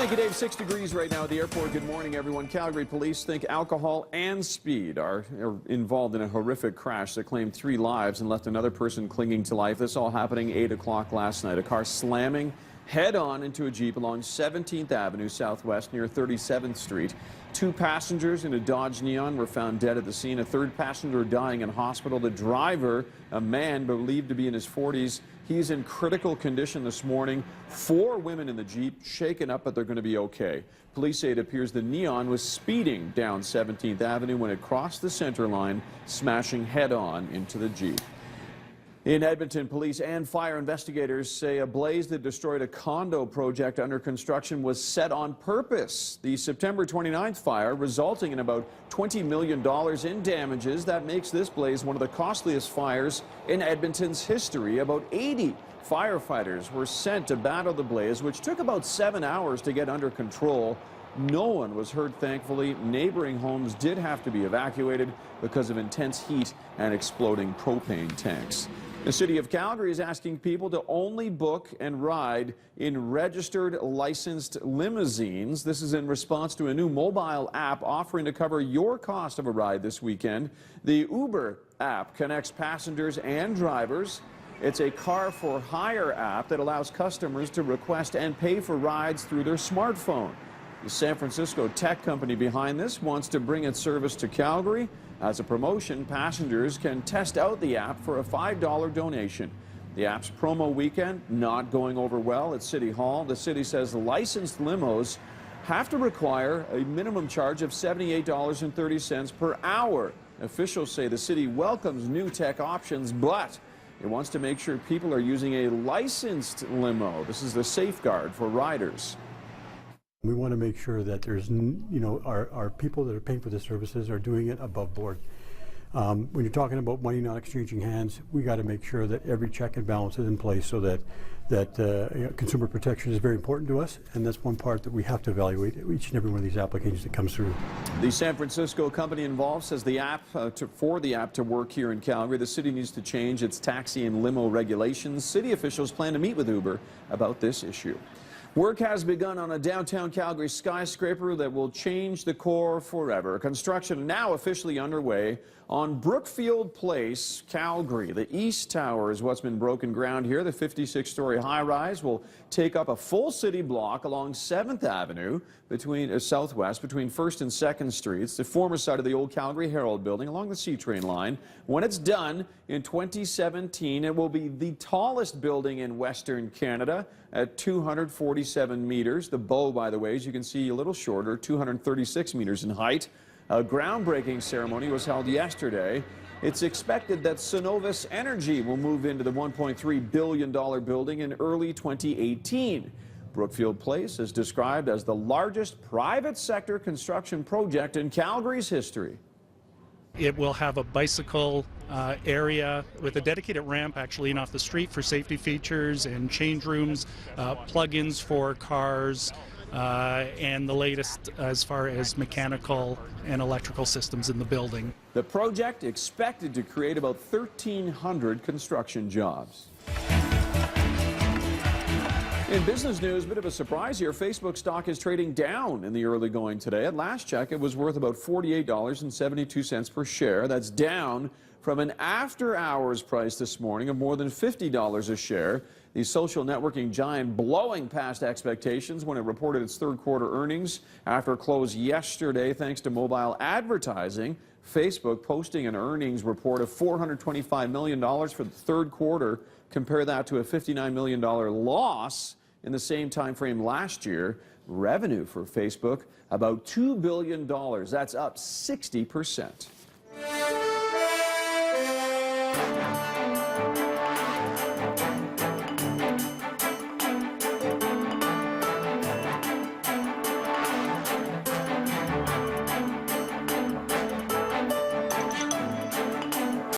Thank you, Dave. 6 degrees right now at the airport. Good morning, everyone. Calgary police think alcohol and speed are involved in a horrific crash that claimed 3 lives and left another person clinging to life. This all happening 8 o'clock last night. A car slamming head-on into a Jeep along 17th Avenue Southwest near 37th Street. 2 passengers in a Dodge Neon were found dead at the scene. A 3rd passenger dying in hospital. The driver, a man believed to be in his 40s, he's in critical condition this morning. 4 women in the Jeep shaken up, but they're going to be okay. Police say it appears the Neon was speeding down 17th Avenue when it crossed the center line, smashing head-on into the Jeep. In Edmonton, police and fire investigators say a blaze that destroyed a condo project under construction was set on purpose. The September 29th fire resulting in about $20 million in damages. That makes this blaze one of the costliest fires in Edmonton's history. About 80 firefighters were sent to battle the blaze, which took about 7 hours to get under control. No one was hurt, thankfully. Neighboring homes did have to be evacuated because of intense heat and exploding propane tanks. The City of Calgary is asking people to only book and ride in registered, licensed limousines. This is in response to a new mobile app offering to cover your cost of a ride this weekend. The Uber app connects passengers and drivers. It's a car-for-hire app that allows customers to request and pay for rides through their smartphone. The San Francisco tech company behind this wants to bring its service to Calgary. As a promotion, passengers can test out the app for a $5 donation. The app's promo weekend not going over well at City Hall. The city says licensed limos have to require a minimum charge of $78.30 per hour. Officials say the city welcomes new tech options, but it wants to make sure people are using a licensed limo. This is the safeguard for riders. We want to make sure that there's, our people that are paying for the services are doing it above board. When you're talking about money not exchanging hands, we got to make sure that every check and balance is in place so that consumer protection is very important to us, and that's one part that we have to evaluate each and every one of these applications that comes through. The San Francisco company involved says the app, for the app to work here in Calgary, the city needs to change its taxi and limo regulations. City officials plan to meet with Uber about this issue. Work has begun on a downtown Calgary skyscraper that will change the core forever. Construction now officially underway on Brookfield Place, Calgary. The East Tower is what's been broken ground here. The 56-story high-rise will take up a full city block along 7th Avenue southwest between 1st and 2nd Streets, the former site of the old Calgary Herald building along the C-train line. When it's done in 2017, it will be the tallest building in Western Canada at 247 meters. The bow, by the way, as you can see, a little shorter, 236 meters in height. A groundbreaking ceremony was held yesterday. It's expected that Cenovus Energy will move into the $1.3 billion building in early 2018. Brookfield Place is described as the largest private sector construction project in Calgary's history. It will have a bicycle area with a dedicated ramp actually in off the street for safety features and change rooms, plug-ins for cars, and the latest as far as mechanical and electrical systems in the building. The project expected to create about 1,300 construction jobs. In business news, a bit of a surprise here. Facebook stock is trading down in the early going today. At last check, it was worth about $48.72 per share. That's down from an after-hours price this morning of more than $50 a share. The social networking giant blowing past expectations when it reported its third-quarter earnings after close yesterday thanks to mobile advertising. Facebook posting an earnings report of $425 million for the third quarter. Compare that to a $59 million loss in the same time frame last year. Revenue for Facebook, about $2 billion. That's up 60%.